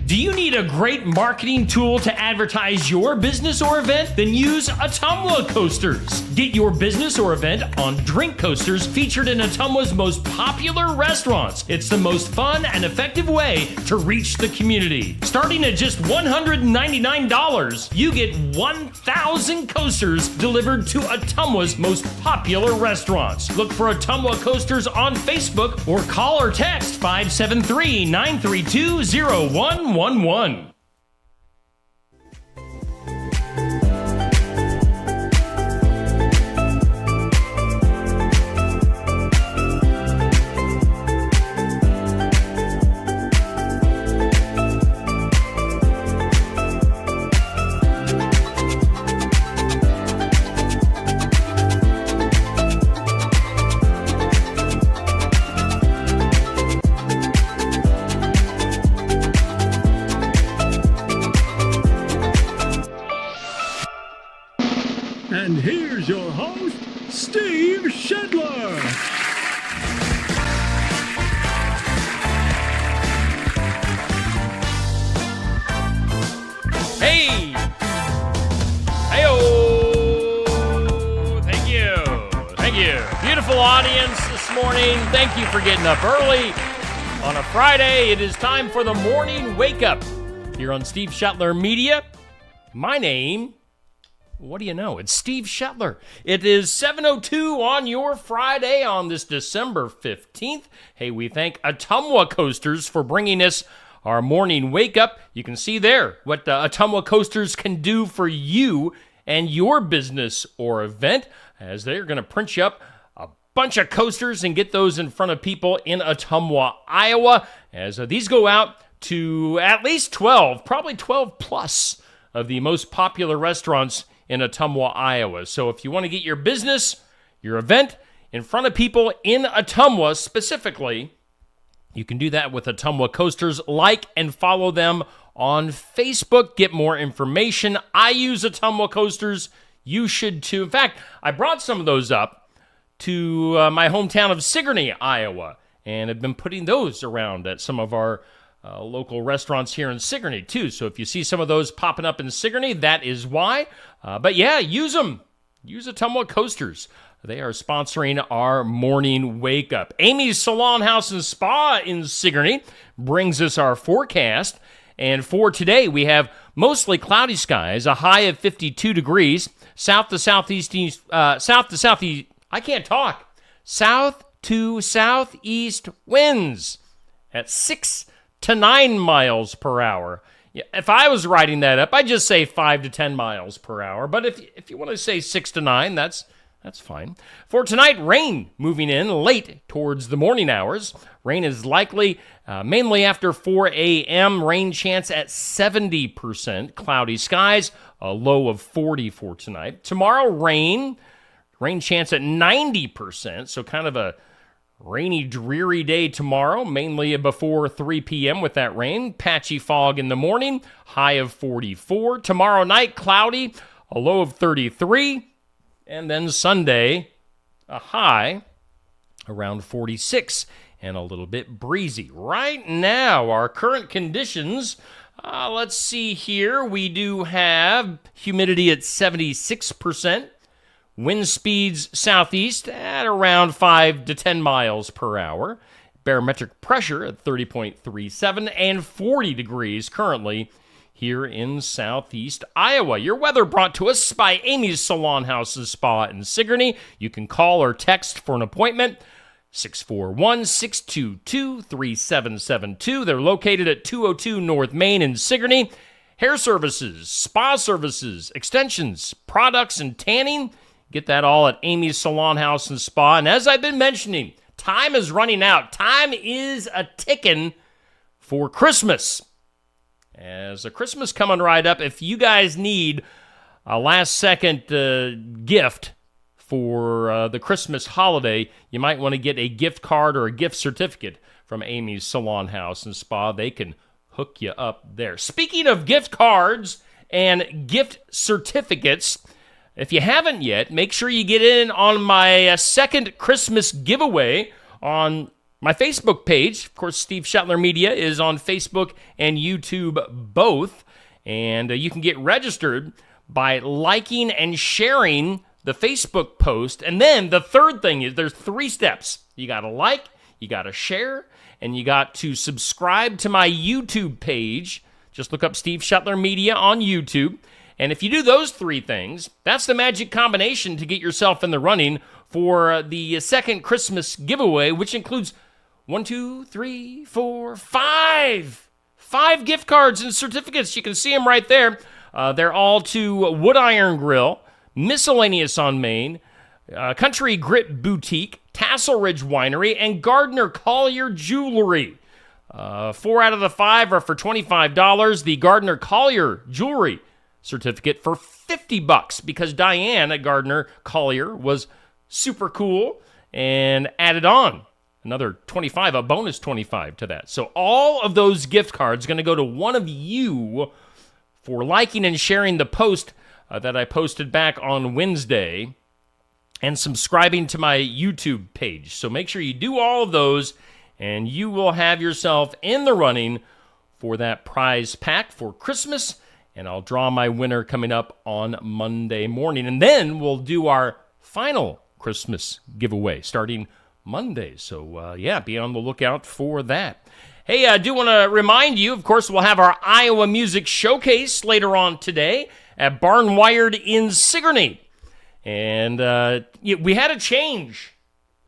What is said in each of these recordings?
Do you need a great marketing tool to advertise your business or event? Then use Ottumwa Coasters. Get your business or event on drink coasters featured in Ottumwa's most popular restaurants. It's the most fun and effective way to reach the community. Starting at just $199, you get 1,000 coasters delivered to Ottumwa's most popular restaurants. Look for Ottumwa Coasters on Facebook or call or text 573-932-0111. And here's your host, Steve Shedler. Hey! Hey-oh! Thank you. Thank you. Beautiful audience this morning. Thank you for getting up early on a Friday. It is time for the morning wake-up here on Steve Shetler Media. My name... What do you know? It's Steve Shetler. It is 7:02 on your Friday on this December 15th. Hey, we thank Ottumwa Coasters for bringing us our morning wake-up. You can see there what Ottumwa Coasters can do for you and your business or event, as they're going to print you up a bunch of coasters and get those in front of people in Ottumwa, Iowa, as these go out to at least 12, probably 12 plus of the most popular restaurants in Ottumwa, Iowa. So if you want to get your business, your event in front of people in Ottumwa specifically, you can do that with Ottumwa Coasters. Like and follow them on Facebook. Get more information. I use Ottumwa Coasters. You should too. In fact, I brought some of those up to my hometown of Sigourney, Iowa, and have been putting those around at some of our local restaurants here in Sigourney, too. So if you see some of those popping up in Sigourney, that is why. But yeah, use them. Use Ottumwa Coasters. They are sponsoring our morning wake-up. Amy's Salon, House, and Spa in Sigourney brings us our forecast. And for today, we have mostly cloudy skies, a high of 52 degrees, south to southeast winds at 6 to 9 miles per hour. If I was writing that up, I'd just say 5 to 10 miles per hour. But if you want to say 6 to 9, that's fine. For tonight, rain moving in late towards the morning hours. Rain is likely mainly after 4 a.m. Rain chance at 70%. Cloudy skies, a low of 40 for tonight. Tomorrow, rain chance at 90%. So kind of a rainy, dreary day tomorrow, mainly before 3 p.m. with that rain. Patchy fog in the morning, high of 44. Tomorrow night, cloudy, a low of 33. And then Sunday, a high around 46 and a little bit breezy. Right now, our current conditions, let's see here. We do have humidity at 76%. Wind speeds southeast at around 5 to 10 miles per hour. Barometric pressure at 30.37 and 40 degrees currently here in southeast Iowa. Your weather brought to us by Amy's Salon, House, and Spa in Sigourney. You can call or text for an appointment, 641-622-3772. They're located at 202 North Main in Sigourney. Hair services, spa services, extensions, products, and tanning. Get that all at Amy's Salon, House, and Spa. And as I've been mentioning, time is running out. Time is a-ticking for Christmas. As a Christmas coming right up, if you guys need a last-second gift for the Christmas holiday, you might want to get a gift card or a gift certificate from Amy's Salon, House, and Spa. They can hook you up there. Speaking of gift cards and gift certificates, if you haven't yet, make sure you get in on my second Christmas giveaway on My Facebook page, of course, Steve Shetler Media, is on Facebook and YouTube both. And you can get registered by liking and sharing the Facebook post. And then the third thing is there's 3 steps. You got to like, you got to share, and you got to subscribe to my YouTube page. Just look up Steve Shetler Media on YouTube. And if you do those 3 things, that's the magic combination to get yourself in the running for the second Christmas giveaway, which includes 5 gift cards and certificates. You can see them right there. They're all to Wood Iron Grill, Miscellaneous on Main, Country Grit Boutique, Tassel Ridge Winery, and Gardner Collier Jewelry. 4 out of the 5 are for $25. The Gardner Collier Jewelry certificate for $50 because Diane at Gardner Collier was super cool and added on another 25, a bonus 25 to that. So all of those gift cards are going to go to one of you for liking and sharing the post that I posted back on Wednesday and subscribing to my YouTube page. So make sure you do all of those, and you will have yourself in the running for that prize pack for Christmas. And I'll draw my winner coming up on Monday morning. And then we'll do our final Christmas giveaway starting Monday. So, be on the lookout for that. Hey, I do want to remind you, of course, we'll have our Iowa Music Showcase later on today at Barnwired in Sigourney. And we had a change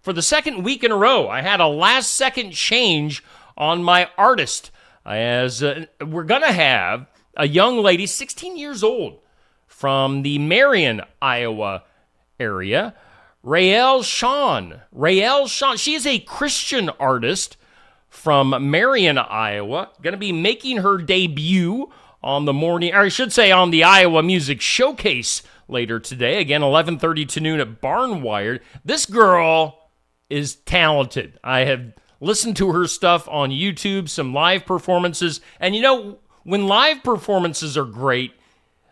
for the second week in a row. I had a last-second change on my artist, as we're going to have a young lady, 16 years old, from the Marion, Iowa area, Raelle Shawn. She is a Christian artist from Marion, Iowa. Going to be making her debut on the Iowa Music Showcase later today. Again, 11:30 to noon at Barnwired. This girl is talented. I have listened to her stuff on YouTube, some live performances, and when live performances are great,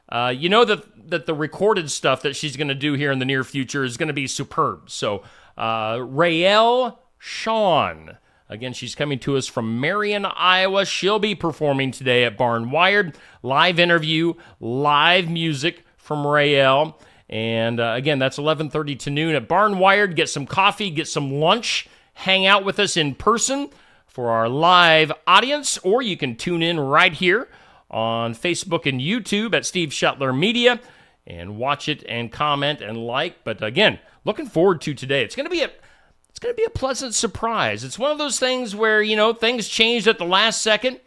that the recorded stuff that she's going to do here in the near future is going to be superb. So, Raelle Shawn. Again, she's coming to us from Marion, Iowa. She'll be performing today at Barnwired. Live interview, live music from Raelle. And again, that's 11:30 to noon at Barnwired. Get some coffee, get some lunch, hang out with us in person for our live audience, or you can tune in right here on Facebook and YouTube at Steve Shetler Media and watch it and comment and like. But again, looking forward to today. It's going to be a pleasant surprise. It's one of those things where, things changed at the last second,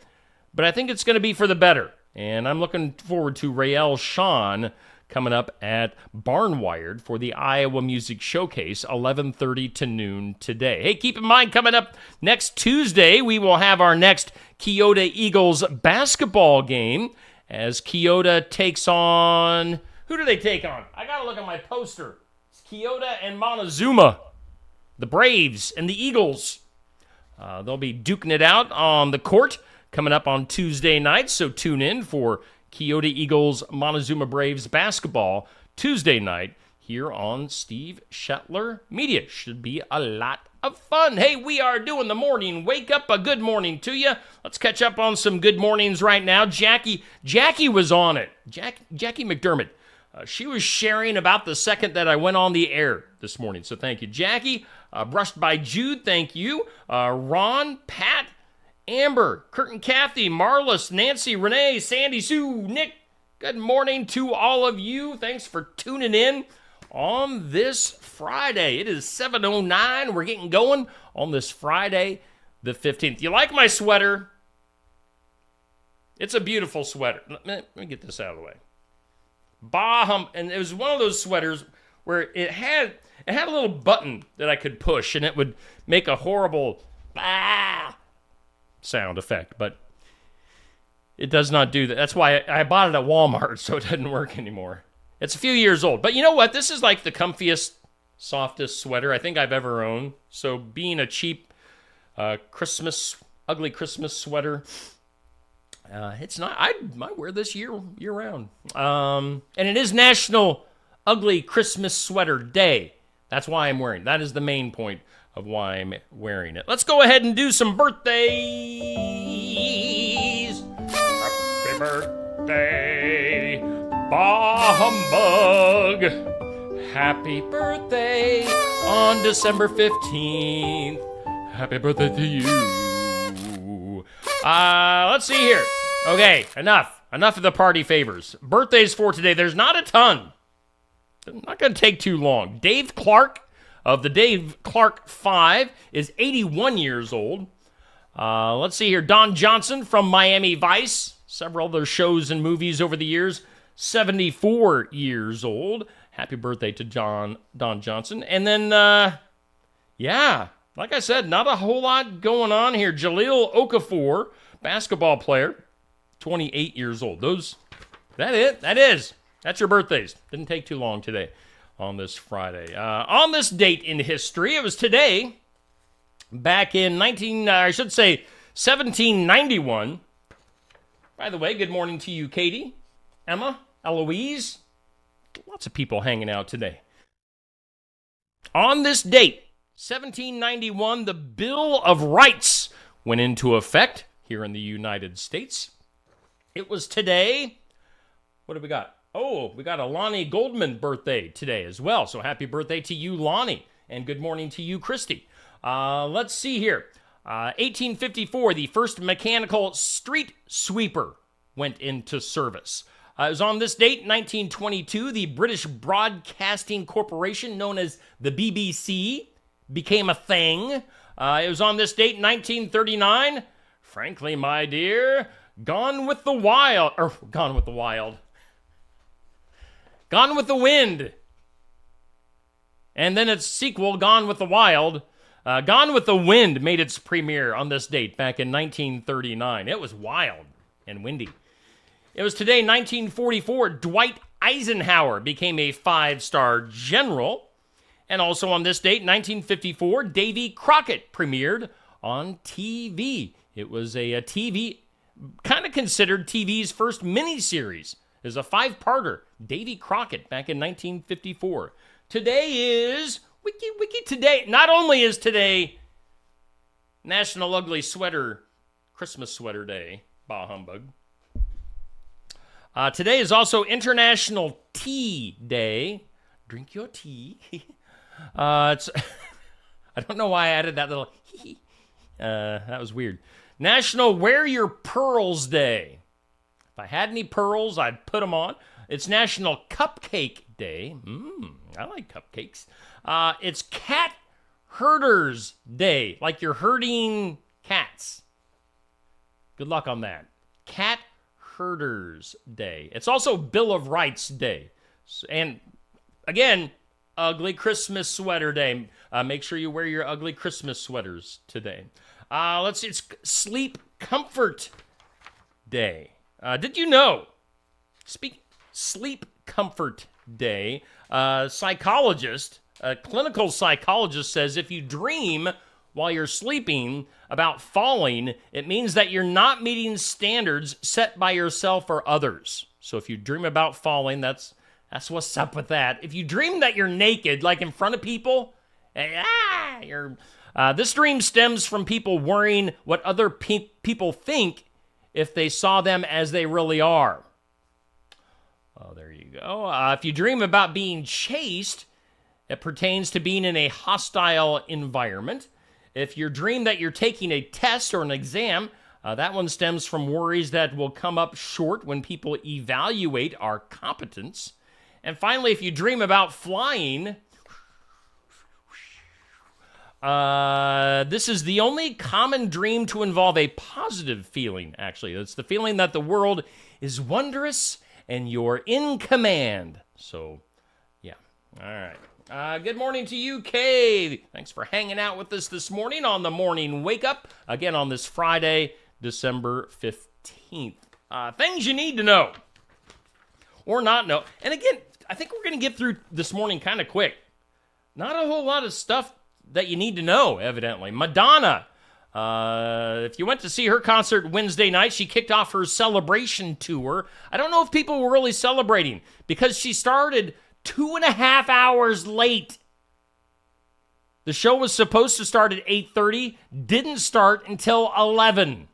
but I think it's going to be for the better. And I'm looking forward to Raelle Shawn coming up at Barnwired for the Iowa Music Showcase, 11:30 to noon today. Hey, keep in mind, coming up next Tuesday, we will have our next Keota Eagles basketball game as Keota takes on... Who do they take on? I got to look at my poster. It's Keota and Montezuma, the Braves and the Eagles. They'll be duking it out on the court coming up on Tuesday night, so tune in for Keota Eagles, Montezuma Braves basketball Tuesday night here on Steve Shetler Media. Should be a lot of fun. Hey, we are doing the morning wake up. A good morning to you. Let's catch up on some good mornings right now. Jackie was on it. Jackie McDermott. She was sharing about the second that I went on the air this morning. So thank you, Jackie. Brushed by Jude, thank you. Ron, Pat, Amber, Kurt and Kathy, Marlis, Nancy, Renee, Sandy, Sue, Nick, good morning to all of you. Thanks for tuning in on this Friday. It is 7:09. We're getting going on this Friday, the 15th. You like my sweater? It's a beautiful sweater. Let me get this out of the way. And it was one of those sweaters where it had a little button that I could push, and it would make a horrible sound effect, but it does not do that. That's why I bought it at Walmart, so it doesn't work anymore. It's a few years old, but you know what? This is like the comfiest, softest sweater I think I've ever owned. So being a cheap ugly Christmas sweater, it's not. I might wear this year round. And it is National Ugly Christmas Sweater Day. That's why I'm wearing. That is the main point of why I'm wearing it. Let's go ahead and do some birthdays. Happy birthday, Bah Humbug. Happy birthday on December 15th. Happy birthday to you. Let's see here. Okay, enough of the party favors. Birthdays for today. There's not a ton. Not going to take too long. Dave Clark of the Dave Clark 5 is 81 years old. Let's see here. Don Johnson from Miami Vice. Several other shows and movies over the years. 74 years old. Happy birthday to Don Johnson. And then, like I said, not a whole lot going on here. Jahlil Okafor, basketball player, 28 years old. That's your birthdays. Didn't take too long today on this Friday. On this date in history, it was today, back in 1791. By the way, good morning to you, Katie, Emma, Eloise. Lots of people hanging out today. On this date, 1791, the Bill of Rights went into effect here in the United States. It was today. What do we got? Oh, we got a Lonnie Goldman birthday today as well. So happy birthday to you, Lonnie. And good morning to you, Christy. Let's see here. 1854, the first mechanical street sweeper went into service. It was on this date, 1922, the British Broadcasting Corporation, known as the BBC, became a thing. It was on this date, 1939. Frankly, my dear, Gone with the Wind. And then its sequel, Gone with the Wild. Gone with the Wind made its premiere on this date back in 1939. It was wild and windy. It was today, 1944, Dwight Eisenhower became a 5-star general. And also on this date, 1954, Davy Crockett premiered on TV. It was a TV, kind of considered TV's first miniseries. It was a 5-parter, Davy Crockett, back in 1954. Today is, Wiki today, not only is today National Ugly Sweater, Christmas Sweater Day, bah humbug. Today is also International Tea Day. Drink your tea. It's I don't know why I added that little that was weird. National Wear Your Pearls Day. If I had any pearls, I'd put them on. It's National Cupcake Day. I like cupcakes. It's Cat Herders Day, like you're herding cats. Good luck on that. Cat Herders Day. It's also Bill of Rights Day. And again, Ugly Christmas Sweater Day. Make sure you wear your ugly Christmas sweaters today. Let's see, it's Sleep Comfort Day. Did you know? Sleep Comfort Day. A clinical psychologist says if you dream while you're sleeping about falling, it means that you're not meeting standards set by yourself or others. So if you dream about falling, that's what's up with that. If you dream that you're naked, like in front of people, this dream stems from people worrying what other people think if they saw them as they really are. Oh, there you go. If you dream about being chased, it pertains to being in a hostile environment. If you dream that you're taking a test or an exam, that one stems from worries that will come up short when people evaluate our competence. And finally, if you dream about flying, this is the only common dream to involve a positive feeling, actually. It's the feeling that the world is wondrous and you're in command. So, yeah. All right. Good morning to you, Kay. Thanks for hanging out with us this morning on the Morning Wake Up. Again, on this Friday, December 15th. Things you need to know or not know. And again, I think we're going to get through this morning kind of quick. Not a whole lot of stuff that you need to know, evidently. Madonna. If you went to see her concert Wednesday night, she kicked off her celebration tour. I don't know if people were really celebrating because she started 2.5 hours late. The show was supposed to start at 8:30, didn't start until 11.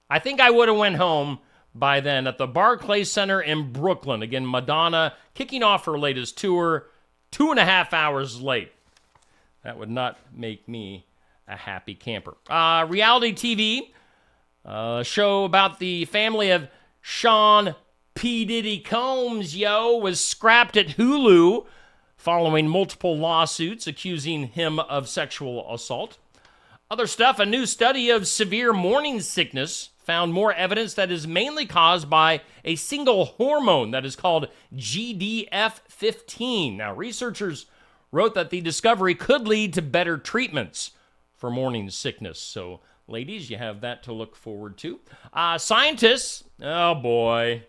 I think I would have went home by then at the Barclays Center in Brooklyn. Again, Madonna kicking off her latest tour 2.5 hours late. That would not make me a happy camper. Reality TV, a show about the family of Sean P. Diddy Combs, was scrapped at Hulu following multiple lawsuits accusing him of sexual assault. Other stuff, a new study of severe morning sickness found more evidence that is mainly caused by a single hormone that is called GDF15. Now, researchers wrote that the discovery could lead to better treatments for morning sickness. So, ladies, you have that to look forward to. Scientists, oh boy.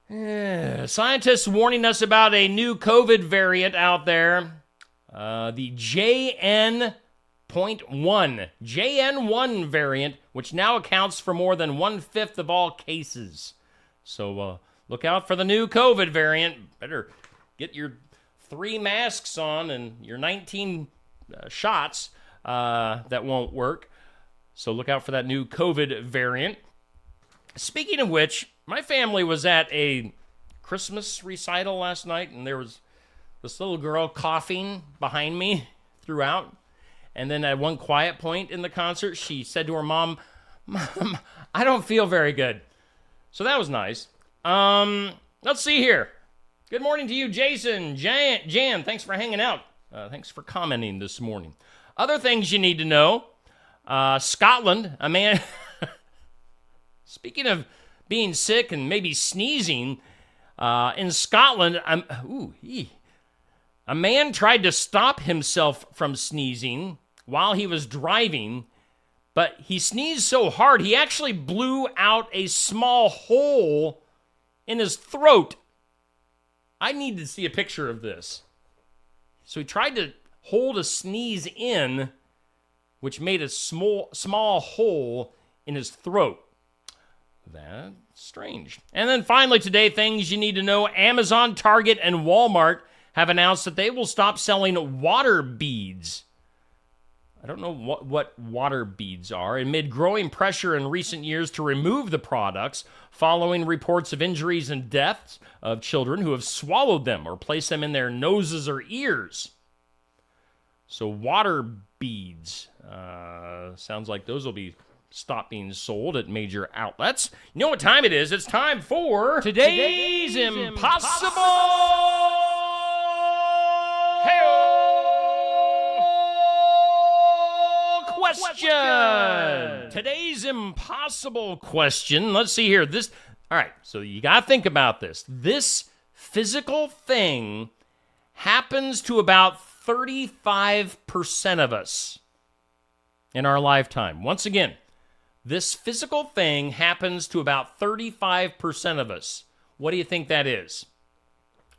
Scientists warning us about a new COVID variant out there, the JN.1 variant, which now accounts for more than 1/5 of all cases. So look out for the new COVID variant. Better get your 3 masks on and your 19 shots that won't work. So look out for that new COVID variant. Speaking of which, my family was at a Christmas recital last night, and there was this little girl coughing behind me throughout. And then at one quiet point in the concert, she said to her mom, "Mom, I don't feel very good." So that was nice. Let's see here. Good morning to you, Jason. Jan, thanks for hanging out. Thanks for commenting this morning. Other things you need to know. Scotland, a man... Speaking of being sick and maybe sneezing, in Scotland, a man tried to stop himself from sneezing while he was driving, but he sneezed so hard he actually blew out a small hole in his throat. I need to see a picture of this. So he tried to hold a sneeze in, which made a small hole in his throat. That's strange. And then finally today, things you need to know. Amazon, Target, and Walmart have announced that they will stop selling water beads. I don't know what water beads are. Amid growing pressure in recent years to remove the products following reports of injuries and deaths of children who have swallowed them or placed them in their noses or ears. So water beads. Sounds like those will be stop being sold at major outlets. You know what time it is? It's time for Today's Impossible Question. Today's impossible question. Let's see here. All right, so you got to think about this. This physical thing happens to about 35% of us in our lifetime. Once again, this physical thing happens to about 35% of us. What do you think that is?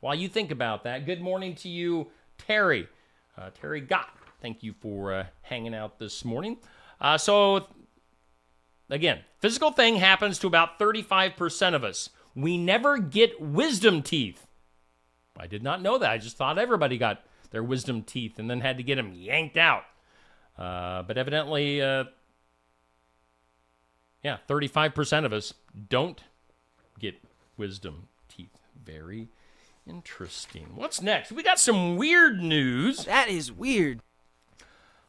While you think about that, good morning to you, Terry. Terry Gott, thank you for hanging out this morning. So, again, physical thing happens to about 35% of us. We never get wisdom teeth. I did not know that. I just thought everybody got their wisdom teeth and then had to get them yanked out. But evidently... 35% of us don't get wisdom teeth. Very interesting. What's next? We got some weird news. That is weird.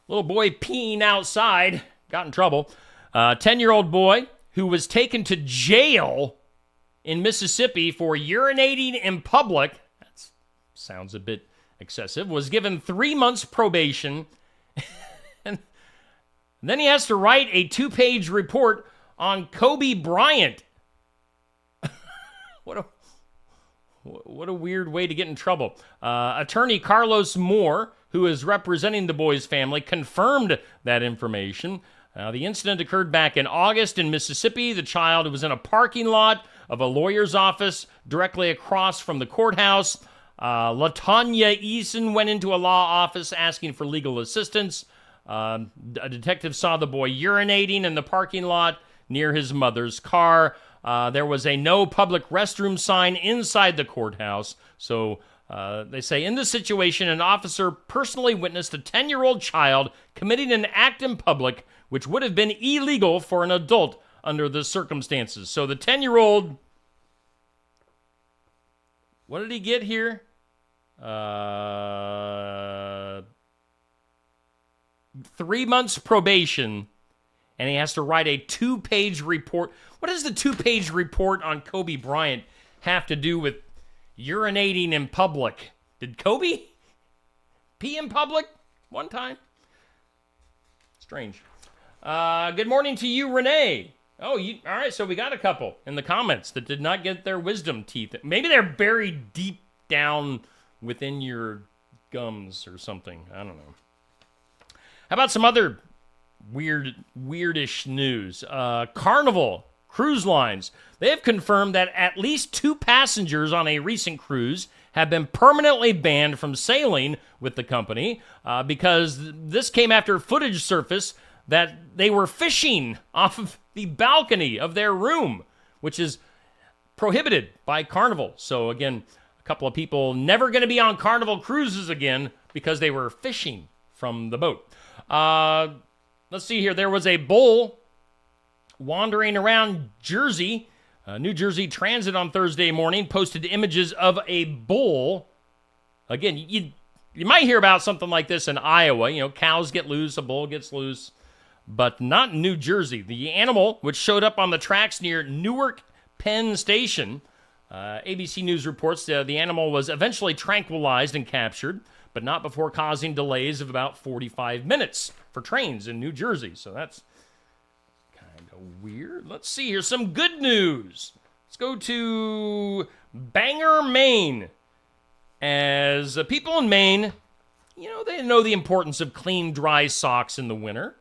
Little boy peeing outside. Got in trouble. 10-year-old boy who was taken to jail in Mississippi for urinating in public. That sounds a bit excessive. Was given 3 months probation. And then he has to write a 2-page report on Kobe Bryant. What a weird way to get in trouble. Attorney Carlos Moore, who is representing the boy's family, confirmed that information. The incident occurred back in August in Mississippi. The child was in a parking lot of a lawyer's office directly across from the courthouse. LaTanya Eason went into a law office asking for legal assistance. A detective saw the boy urinating in the parking lot near his mother's car. There was a no public restroom sign inside the courthouse, so They say, in this situation, an officer personally witnessed a 10-year-old child committing an act in public which would have been illegal for an adult under the circumstances. So the 10-year-old, what did he get here? 3 months probation, and he has to write a 2-page report. What does the 2-page report on Kobe Bryant have to do with urinating in public? Did Kobe pee in public one time? Strange. Good morning to you, Renee. Oh, all right, so we got a couple in the comments that did not get their wisdom teeth. Maybe they're buried deep down within your gums or something. I don't know. How about some other weirdish news? Carnival Cruise Lines. They have confirmed that at least 2 passengers on a recent cruise have been permanently banned from sailing with the company because this came after footage surfaced that they were fishing off of the balcony of their room, which is prohibited by Carnival. So again, a couple of people never going to be on Carnival cruises again because they were fishing from the boat. Let's see here. There was a bull wandering around Jersey. New Jersey Transit on Thursday morning posted images of a bull. Again, you might hear about something like this in Iowa. You know, cows get loose, a bull gets loose, but not in New Jersey. The animal, which showed up on the tracks near Newark Penn Station, ABC News reports the animal was eventually tranquilized and captured, but not before causing delays of about 45 minutes for trains in New Jersey. So that's kind of weird. Let's see here. Some good news. Let's go to Bangor, Maine. As people in Maine, they know the importance of clean, dry socks in the winter.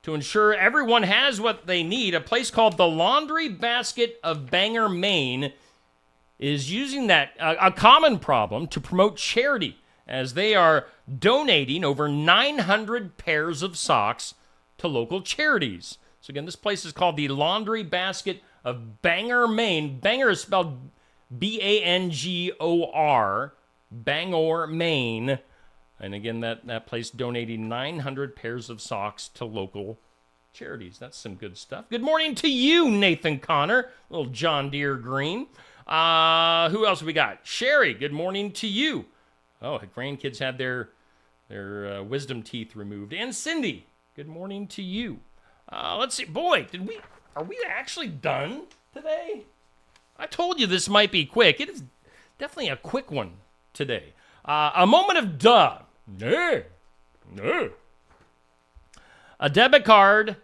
To ensure everyone has what they need, a place called the Laundry Basket of Bangor, Maine, is using that a common problem to promote charity, as they are donating over 900 pairs of socks to local charities. So again, this place is called the Laundry Basket of Bangor, Maine. Bangor is spelled Bangor, Bangor, Maine. And again, that place donating 900 pairs of socks to local charities. That's some good stuff. Good morning to you, Nathan Connor, little John Deere green. Who else we got? Sherry, good morning to you. Oh, grandkids had their wisdom teeth removed. And Cindy, good morning to you. Let's see. Boy, are we actually done today? I told you this might be quick. It is definitely a quick one today. A moment of duh. No. A debit card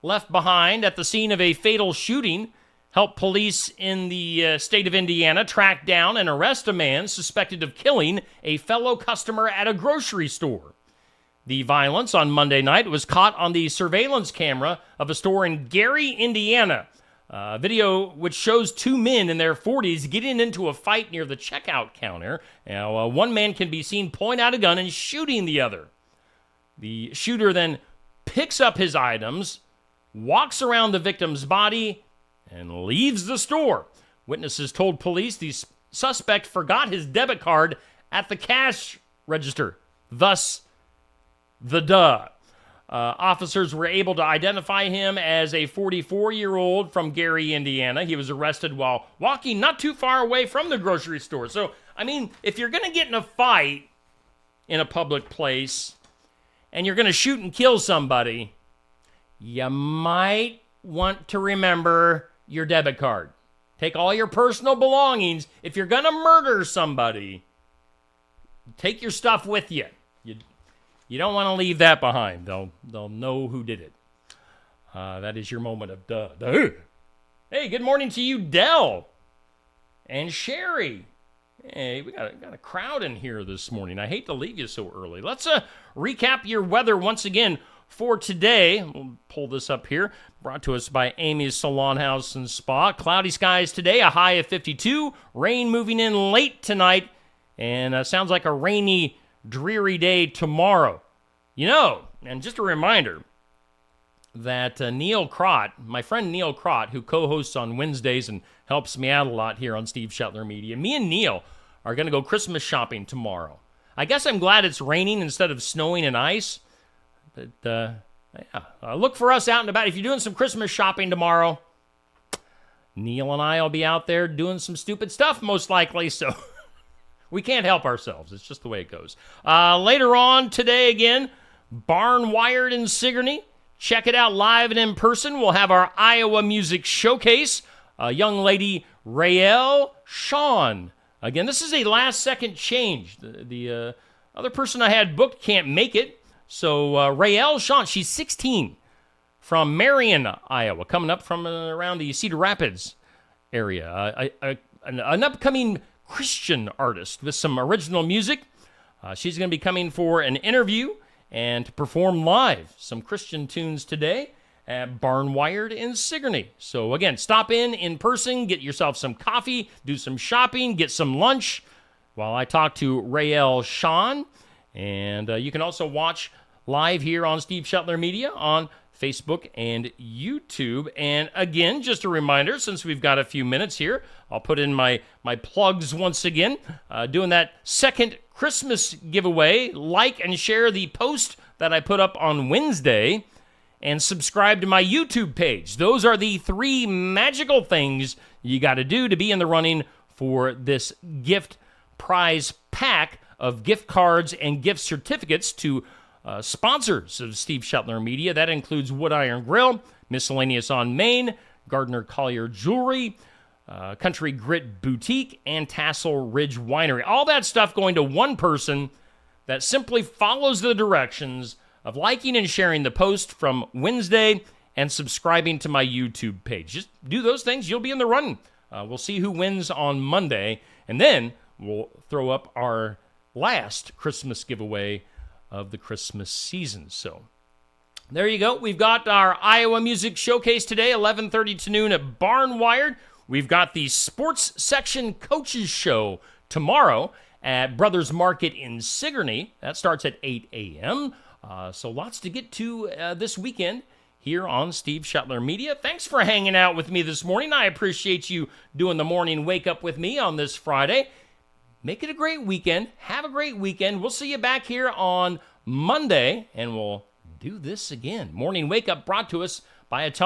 left behind at the scene of a fatal shooting helped police in the state of Indiana track down and arrest a man suspected of killing a fellow customer at a grocery store. The violence on Monday night was caught on the surveillance camera of a store in Gary, Indiana. Video which shows 2 men in their 40s getting into a fight near the checkout counter. Now, one man can be seen pulling out a gun and shooting the other. The shooter then picks up his items, walks around the victim's body, and leaves the store. Witnesses told police the suspect forgot his debit card at the cash register. Thus, the duh. Officers were able to identify him as a 44-year-old from Gary, Indiana. He was arrested while walking not too far away from the grocery store. So, I mean, if you're going to get in a fight in a public place and you're going to shoot and kill somebody, you might want to remember your debit card. Take all your personal belongings. If you're going to murder somebody, take your stuff with you. You don't want to leave that behind. They'll know who did it. That is your moment of duh. Hey, good morning to you, Dell and Sherry. Hey, we got a crowd in here this morning. I hate to leave you so early. Let's recap your weather once again for today. We'll pull this up here. Brought to us by Amy's Salon House and Spa. Cloudy skies today, a high of 52. Rain moving in late tonight. And sounds like a rainy, dreary day tomorrow. And just a reminder that Neil Crott, my friend Neil Crott, who co-hosts on Wednesdays and helps me out a lot here on Steve Shetler Media, me and Neil are going to go Christmas shopping tomorrow. I guess I'm glad it's raining instead of snowing and ice. But, look for us out and about. If you're doing some Christmas shopping tomorrow, Neil and I will be out there doing some stupid stuff, most likely, so we can't help ourselves. It's just the way it goes. Later on today, again, Barn Wired in Sigourney. Check it out live and in person. We'll have our Iowa Music Showcase. Young lady, Raelle Shawn. Again, this is a last-second change. The other person I had booked can't make it. So Raelle Shawn, she's 16, from Marion, Iowa, coming up from around the Cedar Rapids area. An upcoming Christian artist with some original music. She's going to be coming for an interview and to perform live some Christian tunes today at Barn Wired in Sigourney. So again, stop in person, get yourself some coffee, do some shopping, get some lunch while I talk to Raelle Shawn. And you can also watch live here on Steve Shetler Media on Facebook and YouTube. And again, just a reminder, since we've got a few minutes here, I'll put in my plugs once again. Doing that second Christmas giveaway. Like and share the post that I put up on Wednesday, and subscribe to my YouTube page. Those are the 3 magical things you got to do to be in the running for this gift prize pack of gift cards and gift certificates to sponsors of Steve Shetler Media. That includes Wood Iron Grill, Miscellaneous on Main, Gardner Collier Jewelry, Country Grit Boutique, and Tassel Ridge Winery. All that stuff going to one person that simply follows the directions of liking and sharing the post from Wednesday and subscribing to my YouTube page. Just do those things, you'll be in the running. We'll see who wins on Monday, and then we'll throw up our last Christmas giveaway of the Christmas season. So there you go. We've got our Iowa Music Showcase today, 11:30 to noon at Barn Wired. We've got the Sports Section Coaches Show tomorrow at Brothers Market in Sigourney. That starts at 8 a.m., so lots to get to this weekend here on Steve Shetler Media. Thanks for hanging out with me this morning. I appreciate you doing the morning wake up with me on this Friday. Make it a great weekend. Have a great weekend. We'll see you back here on Monday, and we'll do this again. Morning wake up brought to us by